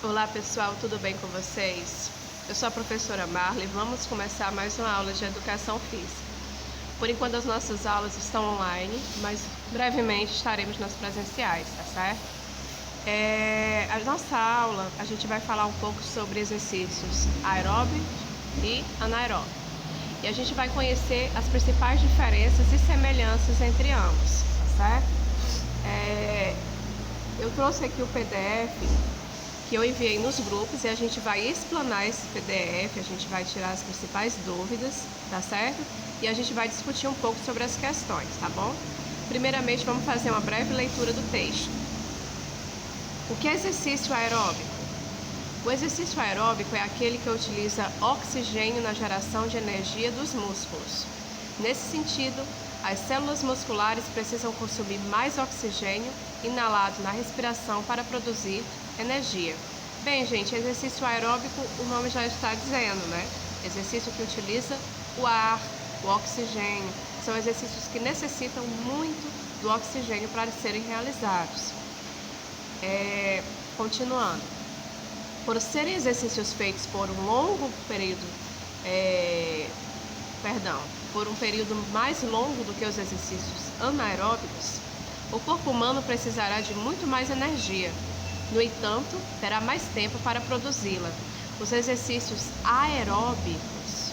Olá pessoal, tudo bem com vocês? Eu sou a professora Marley. Vamos começar mais uma aula de Educação Física. Por enquanto as nossas aulas estão online, mas brevemente estaremos nas presenciais, tá certo? A nossa aula, a gente vai falar um pouco sobre exercícios aeróbicos e anaeróbicos. E a gente vai conhecer as principais diferenças e semelhanças entre ambos, tá certo? Eu trouxe aqui o PDF que eu enviei nos grupos e a gente vai explanar esse PDF, a gente vai tirar as principais dúvidas, tá certo? E a gente vai discutir um pouco sobre as questões, tá bom? Primeiramente, vamos fazer uma breve leitura do texto. O que é exercício aeróbico? O exercício aeróbico é aquele que utiliza oxigênio na geração de energia dos músculos. Nesse sentido, as células musculares precisam consumir mais oxigênio inalado na respiração para produzir energia. Bem, gente, exercício aeróbico, o nome já está dizendo, né? Exercício que utiliza o ar, o oxigênio. São exercícios que necessitam muito do oxigênio para serem realizados. Continuando. Por serem exercícios feitos por um longo período, por um período mais longo do que os exercícios anaeróbicos, o corpo humano precisará de muito mais energia. No entanto, terá mais tempo para produzi-la. Os exercícios aeróbicos,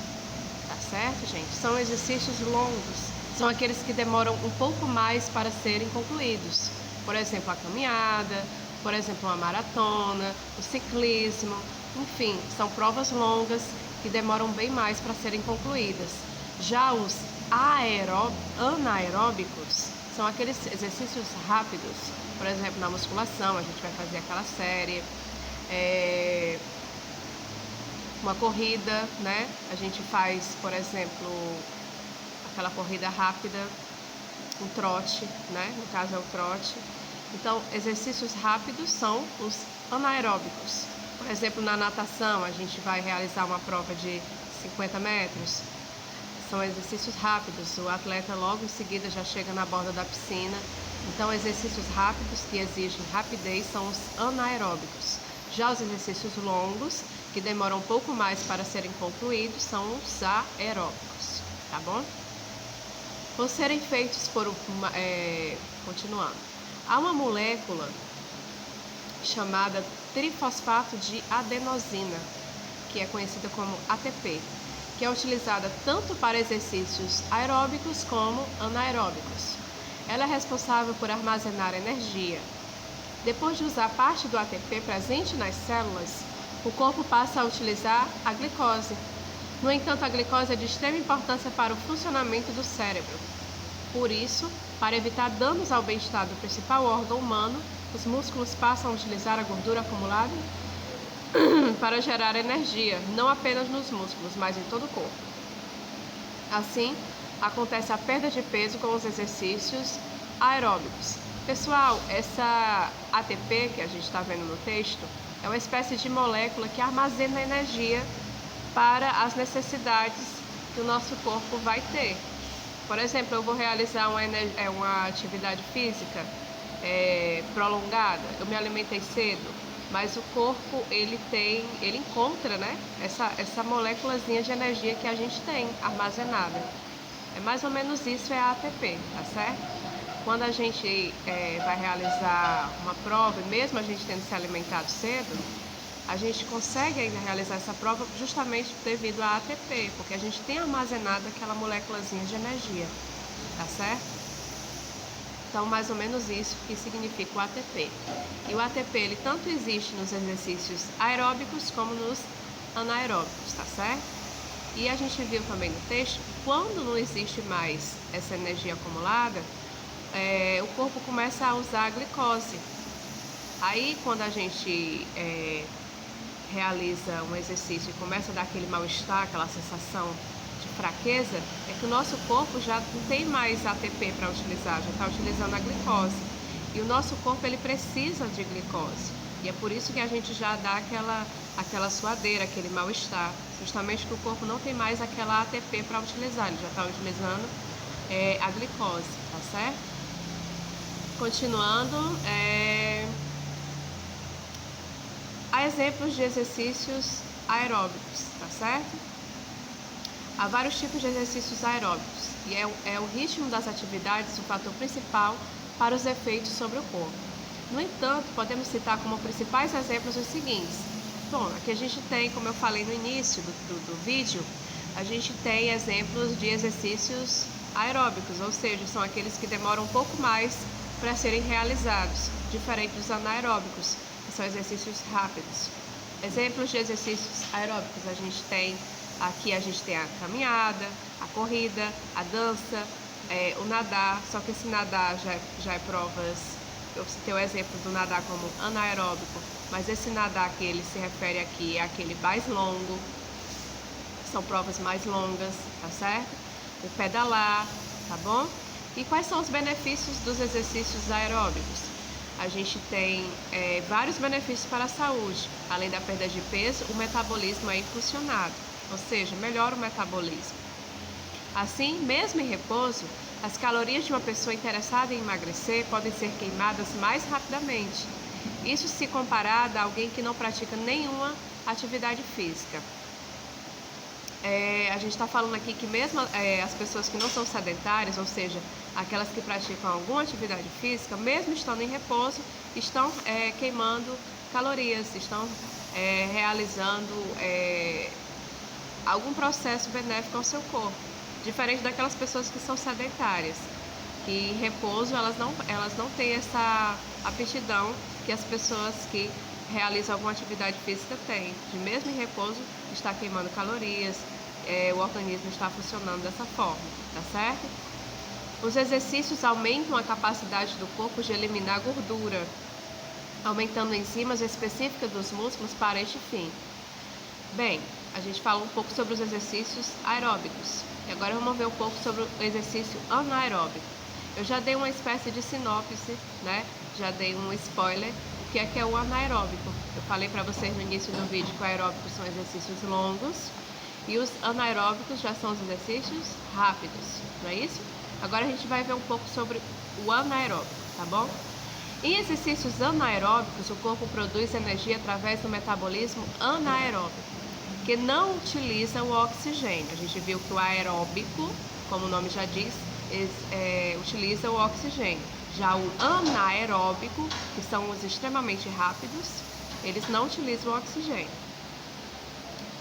tá certo, gente? São exercícios longos, são aqueles que demoram um pouco mais para serem concluídos. Por exemplo, a caminhada, por exemplo, uma maratona, o ciclismo, enfim, são provas longas que demoram bem mais para serem concluídas. Já os anaeróbicos são aqueles exercícios rápidos. Por exemplo, na musculação, a gente vai fazer aquela série, uma corrida, né? A gente faz, por exemplo, aquela corrida rápida, um trote, né? No caso é o trote. Então, exercícios rápidos são os anaeróbicos. Por exemplo, na natação, a gente vai realizar uma prova de 50 metros. São exercícios rápidos, o atleta logo em seguida já chega na borda da piscina. Então, exercícios rápidos que exigem rapidez são os anaeróbicos. Já os exercícios longos, que demoram um pouco mais para serem concluídos, são os aeróbicos, tá bom? Por serem feitos continuando. Há uma molécula chamada trifosfato de adenosina, que é conhecida como ATP, que é utilizada tanto para exercícios aeróbicos como anaeróbicos. Ela é responsável por armazenar energia. Depois de usar parte do ATP presente nas células, o corpo passa a utilizar a glicose. No entanto, a glicose é de extrema importância para o funcionamento do cérebro. Por isso, para evitar danos ao bem-estar do principal órgão humano, os músculos passam a utilizar a gordura acumulada para gerar energia, não apenas nos músculos, mas em todo o corpo. Assim, acontece a perda de peso com os exercícios aeróbicos. Pessoal, essa ATP que a gente está vendo no texto é uma espécie de molécula que armazena energia para as necessidades que o nosso corpo vai ter. Por exemplo, eu vou realizar uma atividade física prolongada, eu me alimentei cedo, mas o corpo ele encontra, né, essa moléculazinha de energia que a gente tem armazenada. É mais ou menos isso, é a ATP, tá certo? Quando a gente vai realizar uma prova, mesmo a gente tendo se alimentado cedo, a gente consegue ainda realizar essa prova justamente devido à ATP, porque a gente tem armazenado aquela moléculazinha de energia, tá certo? Então, mais ou menos isso que significa o ATP. E o ATP, ele tanto existe nos exercícios aeróbicos como nos anaeróbicos, tá certo? E a gente viu também no texto que quando não existe mais essa energia acumulada, o corpo começa a usar a glicose. Aí, quando a gente realiza um exercício e começa a dar aquele mal-estar, aquela sensação de fraqueza, é que o nosso corpo já não tem mais ATP para utilizar, já está utilizando a glicose. E o nosso corpo ele precisa de glicose. E é por isso que a gente já dá aquela suadeira, aquele mal-estar, justamente que o corpo não tem mais aquela ATP para utilizar, ele já está utilizando a glicose, tá certo? Continuando, Há exemplos de exercícios aeróbicos, tá certo? Há vários tipos de exercícios aeróbicos e é o ritmo das atividades o fator principal para os efeitos sobre o corpo. No entanto, podemos citar como principais exemplos os seguintes. Bom, aqui a gente tem, como eu falei no início do vídeo, a gente tem exemplos de exercícios aeróbicos, ou seja, são aqueles que demoram um pouco mais para serem realizados, diferente dos anaeróbicos, que são exercícios rápidos. Exemplos de exercícios aeróbicos, a gente tem a caminhada, a corrida, a dança, o nadar, só que esse nadar já é provas. Eu citei o exemplo do nadar como anaeróbico, mas esse nadar que ele se refere aqui é aquele mais longo, são provas mais longas, tá certo? O pedalar, tá bom? E quais são os benefícios dos exercícios aeróbicos? A gente tem vários benefícios para a saúde. Além da perda de peso, o metabolismo é impulsionado, ou seja, melhora o metabolismo. Assim, mesmo em repouso, as calorias de uma pessoa interessada em emagrecer podem ser queimadas mais rapidamente. Isso se comparado a alguém que não pratica nenhuma atividade física. A gente está falando aqui que mesmo as pessoas que não são sedentárias, ou seja, aquelas que praticam alguma atividade física, mesmo estando em repouso, estão queimando calorias, estão realizando algum processo benéfico ao seu corpo, diferente daquelas pessoas que são sedentárias, que em repouso elas não têm essa aptidão que as pessoas que realizam alguma atividade física têm, de mesmo em repouso está queimando calorias, o organismo está funcionando dessa forma, tá certo? Os exercícios aumentam a capacidade do corpo de eliminar gordura, aumentando enzimas específicas dos músculos para este fim. Bem, a gente falou um pouco sobre os exercícios aeróbicos e agora vamos ver um pouco sobre o exercício anaeróbico. Eu já dei uma espécie de sinopse, né? Já dei um spoiler do que é o anaeróbico. Eu falei para vocês no início do vídeo que o aeróbico são exercícios longos e os anaeróbicos já são os exercícios rápidos, não é isso? Agora a gente vai ver um pouco sobre o anaeróbico, tá bom? Em exercícios anaeróbicos, o corpo produz energia através do metabolismo anaeróbico, que não utiliza o oxigênio. A gente viu que o aeróbico, como o nome já diz, utiliza o oxigênio. Já o anaeróbico, que são os extremamente rápidos, eles não utilizam o oxigênio.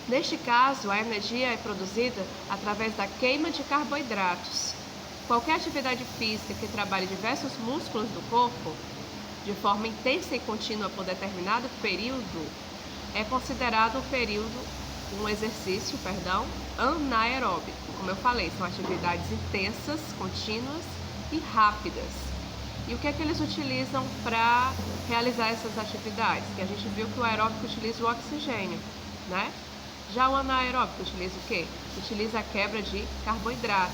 Neste caso, a energia é produzida através da queima de carboidratos. Qualquer atividade física que trabalhe diversos músculos do corpo de forma intensa e contínua por determinado período é considerado um exercício anaeróbico. Como eu falei, são atividades intensas, contínuas e rápidas. E o que é que eles utilizam para realizar essas atividades? Que a gente viu que o aeróbico utiliza o oxigênio, né? Já o anaeróbico utiliza o quê? Utiliza a quebra de carboidrato,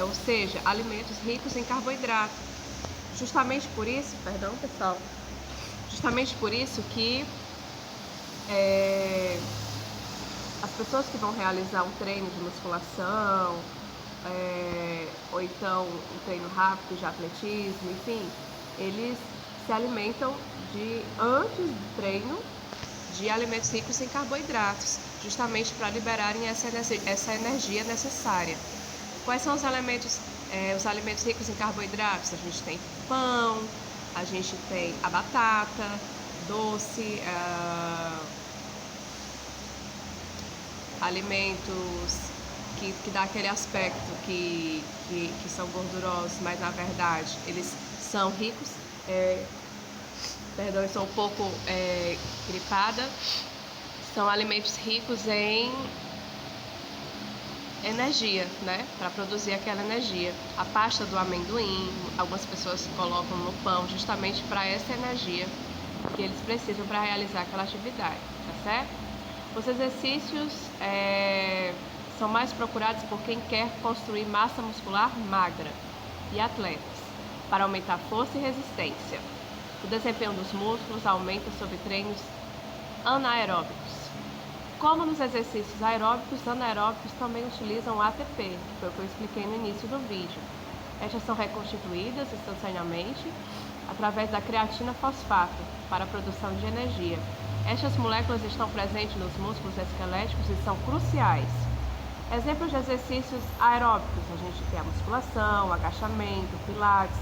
ou seja, alimentos ricos em carboidrato. Justamente por isso que as pessoas que vão realizar um treino de musculação, ou então um treino rápido de atletismo, enfim, eles se alimentam antes do treino de alimentos ricos em carboidratos, justamente para liberarem essa energia necessária. Quais são os alimentos ricos em carboidratos? A gente tem pão, a gente tem a batata, doce, alimentos que dá aquele aspecto que são gordurosos, mas na verdade eles são ricos. Eu sou um pouco gripada. São alimentos ricos em energia, né? Para produzir aquela energia. A pasta do amendoim, algumas pessoas colocam no pão justamente para essa energia que eles precisam para realizar aquela atividade, tá certo? Os exercícios são mais procurados por quem quer construir massa muscular magra e atletas, para aumentar força e resistência. O desempenho dos músculos aumenta sob treinos anaeróbicos. Como nos exercícios aeróbicos, os anaeróbicos também utilizam o ATP, que foi o que eu expliquei no início do vídeo. Estas são reconstituídas instantaneamente através da creatina fosfato para a produção de energia. Estas moléculas estão presentes nos músculos esqueléticos e são cruciais. Exemplos de exercícios aeróbicos: a gente tem a musculação, o agachamento, o pilates,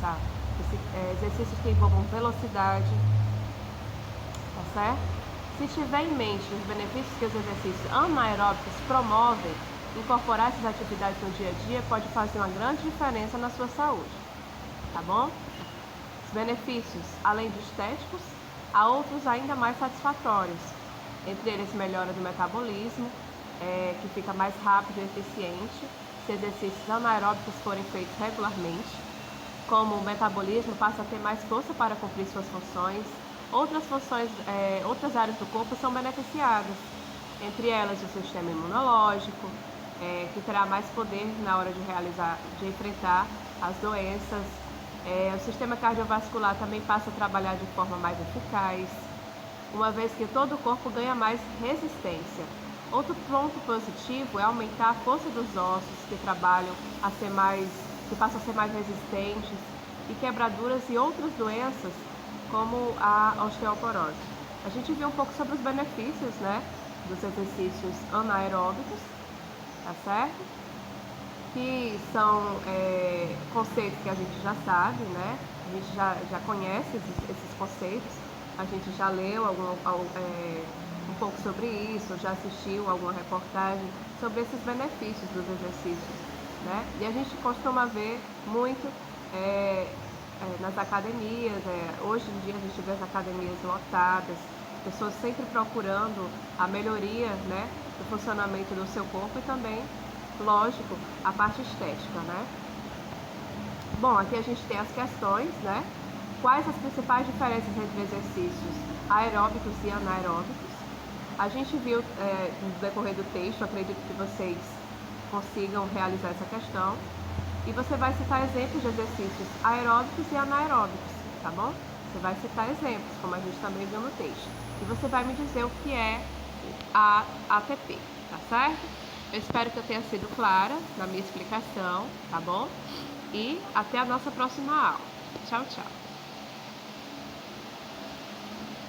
exercícios que envolvam velocidade, tá certo? Se tiver em mente os benefícios que os exercícios anaeróbicos promovem, incorporar essas atividades no dia a dia pode fazer uma grande diferença na sua saúde, tá bom? Os benefícios, além de estéticos, há outros ainda mais satisfatórios. Entre eles, melhora do metabolismo, que fica mais rápido e eficiente se exercícios anaeróbicos forem feitos regularmente, como o metabolismo passa a ter mais força para cumprir suas funções. Outras áreas do corpo são beneficiadas, entre elas o sistema imunológico, que terá mais poder na hora de enfrentar as doenças. O sistema cardiovascular também passa a trabalhar de forma mais eficaz, uma vez que todo o corpo ganha mais resistência. Outro ponto positivo é aumentar a força dos ossos, que passam a ser mais resistentes, e quebraduras e outras doenças, como a osteoporose. A gente viu um pouco sobre os benefícios, né, dos exercícios anaeróbicos, tá certo? Que são conceitos que a gente já sabe, né? A gente já conhece esses conceitos, a gente já leu um pouco sobre isso, já assistiu alguma reportagem sobre esses benefícios dos exercícios, né? E a gente costuma ver muito nas academias, hoje em dia a gente vê as academias lotadas, pessoas sempre procurando a melhoria, né, do funcionamento do seu corpo e também, lógico, a parte estética, né? Bom, aqui a gente tem as questões, né? Quais as principais diferenças entre exercícios aeróbicos e anaeróbicos? A gente viu no decorrer do texto, acredito que vocês consigam realizar essa questão. E você vai citar exemplos de exercícios aeróbicos e anaeróbicos, tá bom? Você vai citar exemplos, como a gente também viu no texto. E você vai me dizer o que é a ATP, tá certo? Eu espero que eu tenha sido clara na minha explicação, tá bom? E até a nossa próxima aula. Tchau, tchau!